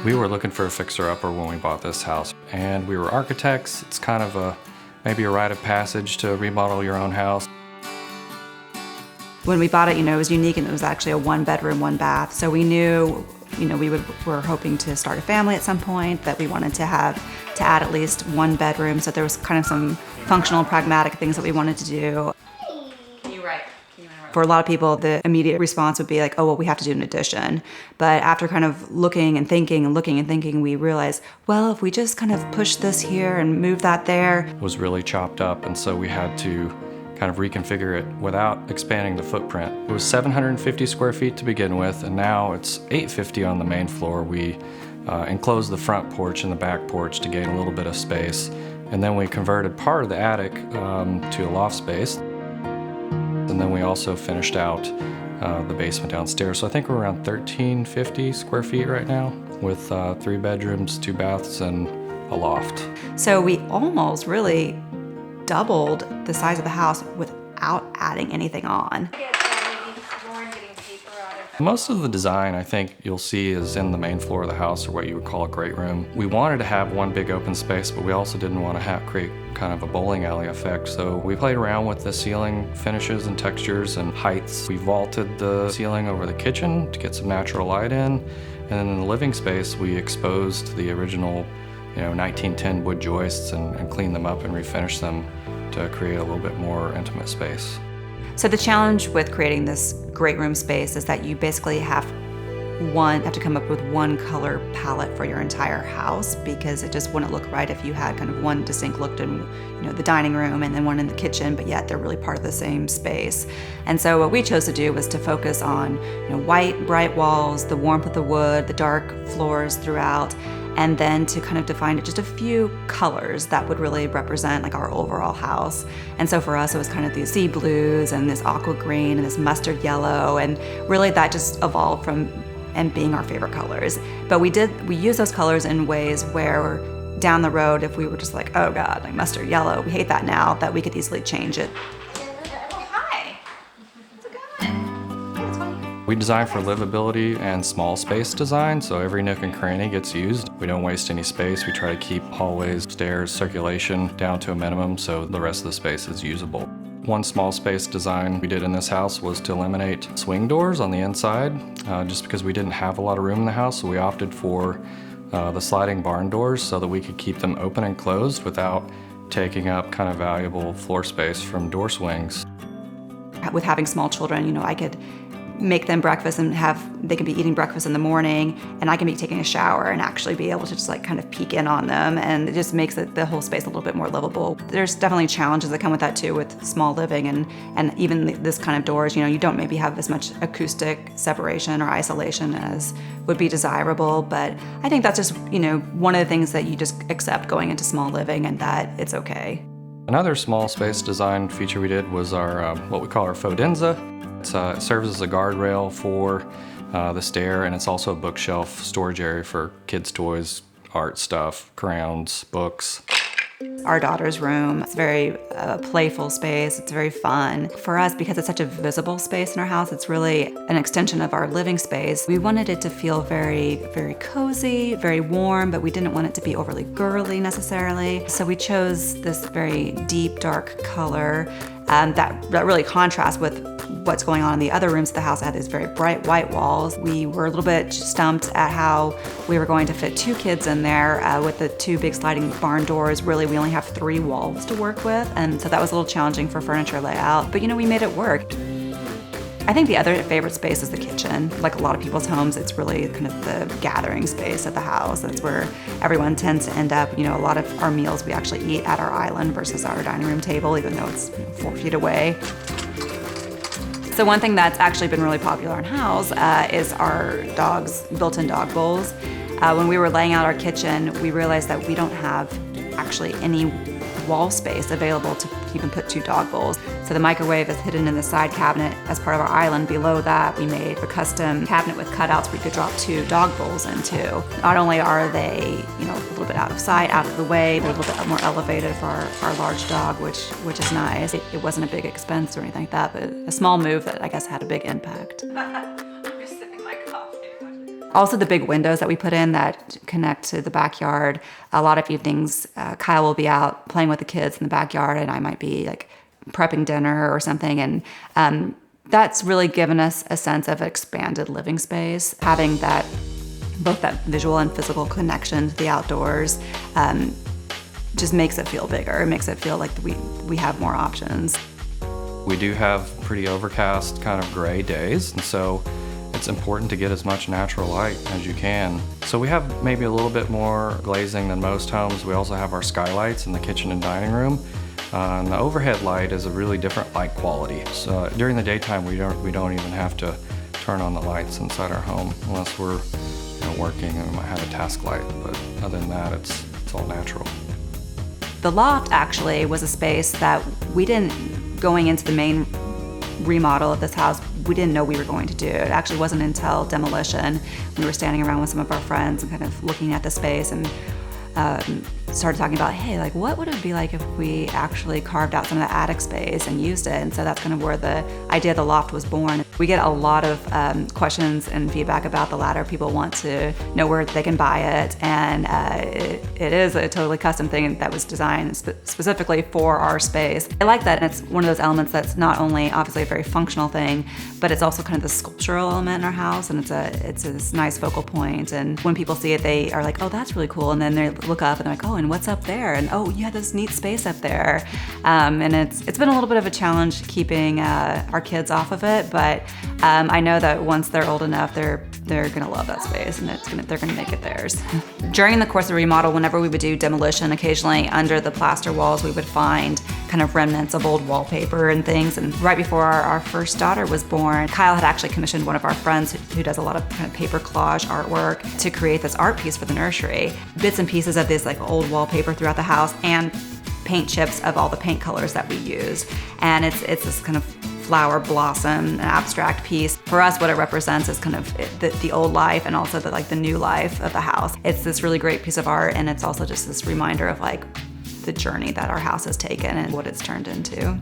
We were looking for a fixer-upper when we bought this house, and we were architects. It's kind of maybe a rite of passage to remodel your own house. When we bought it, it was unique, and it was actually a 1-bedroom, 1-bath. So we knew, we were hoping to start a family at some point, that we wanted to add at least 1 bedroom. So there was kind of some functional, pragmatic things that we wanted to do. For a lot of people, the immediate response would be like, oh, well, we have to do an addition. But after kind of looking and thinking and looking and thinking, we realized, well, if we just kind of push this here and move that there. It was really chopped up, and so we had to kind of reconfigure it without expanding the footprint. It was 750 square feet to begin with, and now it's 850 on the main floor. We enclosed the front porch and the back porch to gain a little bit of space, and then we converted part of the attic to a loft space. And then we also finished out the basement downstairs. So I think we're around 1,350 square feet right now, with 3 bedrooms, 2 baths, and a loft. So we almost really doubled the size of the house without adding anything on. Most of the design, I think, you'll see is in the main floor of the house, or what you would call a great room. We wanted to have one big open space, but we also didn't want to create kind of a bowling alley effect. So we played around with the ceiling finishes and textures and heights. We vaulted the ceiling over the kitchen to get some natural light in. And then in the living space, we exposed the original 1910 wood joists and cleaned them up and refinished them to create a little bit more intimate space. So the challenge with creating this great room space is that you basically have to come up with one color palette for your entire house, because it just wouldn't look right if you had kind of one distinct look in the dining room and then one in the kitchen, but yet they're really part of the same space. And so what we chose to do was to focus on white, bright walls, the warmth of the wood, the dark floors throughout, and then to kind of define just a few colors that would really represent like our overall house. And so for us, it was kind of these sea blues and this aqua green and this mustard yellow, and really that just evolved from and being our favorite colors. But we use those colors in ways where down the road, if we were just like, oh God, like mustard yellow, we hate that now, that we could easily change it. Hi, how's it going? Hey, what's going on? We design for livability and small space design, so every nook and cranny gets used. We don't waste any space. We try to keep hallways, stairs, circulation down to a minimum, so the rest of the space is usable. One small space design we did in this house was to eliminate swing doors on the inside, just because we didn't have a lot of room in the house, so we opted for the sliding barn doors so that we could keep them open and closed without taking up kind of valuable floor space from door swings. With having small children, I could make them breakfast and they can be eating breakfast in the morning, and I can be taking a shower and actually be able to just like kind of peek in on them, and it just makes the whole space a little bit more livable. There's definitely challenges that come with that too, with small living and even this kind of doors. You don't maybe have as much acoustic separation or isolation as would be desirable, but I think that's just one of the things that you just accept going into small living, and that it's okay. Another small space design feature we did was our what we call our fodenza. It serves as a guardrail for the stair, and it's also a bookshelf storage area for kids' toys, art stuff, crayons, books. Our daughter's room, it's a very playful space. It's very fun. For us, because it's such a visible space in our house, it's really an extension of our living space. We wanted it to feel very, very cozy, very warm, but we didn't want it to be overly girly necessarily. So we chose this very deep, dark color that really contrasts with what's going on in the other rooms of the house. It had these very bright white walls. We were a little bit stumped at how we were going to fit 2 kids in there with the 2 big sliding barn doors. Really, we only have 3 walls to work with, and so that was a little challenging for furniture layout, but we made it work. I think the other favorite space is the kitchen. Like a lot of people's homes, it's really kind of the gathering space of the house. That's where everyone tends to end up. A lot of our meals we actually eat at our island versus our dining room table, even though it's 4 feet away. So one thing that's actually been really popular in house is our dogs' built-in dog bowls. When we were laying out our kitchen, we realized that we don't have actually any wall space available to even put 2 dog bowls. So the microwave is hidden in the side cabinet as part of our island. Below that, we made a custom cabinet with cutouts where you could drop 2 dog bowls into. Not only are they, a little bit out of sight, out of the way, they're a little bit more elevated for our large dog, which is nice. It wasn't a big expense or anything like that, but a small move that I guess had a big impact. I'm just sipping my coffee. Also the big windows that we put in that connect to the backyard. A lot of evenings, Kyle will be out playing with the kids in the backyard, and I might be like prepping dinner or something. And that's really given us a sense of expanded living space. Having that, both that visual and physical connection to the outdoors, just makes it feel bigger. It makes it feel like we have more options. We do have pretty overcast, kind of gray days, and so it's important to get as much natural light as you can. So we have maybe a little bit more glazing than most homes. We also have our skylights in the kitchen and dining room. And the overhead light is a really different light quality. So during the daytime, we don't even have to turn on the lights inside our home unless we're working and we might have a task light. But other than that, it's all natural. The loft actually was a space that we didn't, going into the main remodel of this house, we didn't know we were going to do. It actually wasn't until demolition. We were standing around with some of our friends and kind of looking at the space and started talking about, hey, like what would it be like if we actually carved out some of the attic space and used it? And so that's kind of where the idea of the loft was born. We get a lot of questions and feedback about the ladder. People want to know where they can buy it, and it is a totally custom thing that was designed specifically for our space. I like that, and it's one of those elements that's not only obviously a very functional thing, but it's also kind of the sculptural element in our house, and it's this nice focal point. And when people see it, they are like, oh, that's really cool, and then they look up and they're like, oh, and what's up there? And oh, you have this neat space up there. And it's been a little bit of a challenge keeping our kids off of it, but I know that once they're old enough, they're gonna love that space, and they're gonna make it theirs. During the course of the remodel, whenever we would do demolition, occasionally under the plaster walls, we would find kind of remnants of old wallpaper and things. And right before our first daughter was born, Kyle had actually commissioned one of our friends who does a lot of kind of paper collage artwork to create this art piece for the nursery. Bits and pieces of this like old wallpaper throughout the house and paint chips of all the paint colors that we use. And it's this kind of flower blossom, an abstract piece. For us, what it represents is kind of the old life and also the new life of the house. It's this really great piece of art, and it's also just this reminder of like the journey that our house has taken and what it's turned into.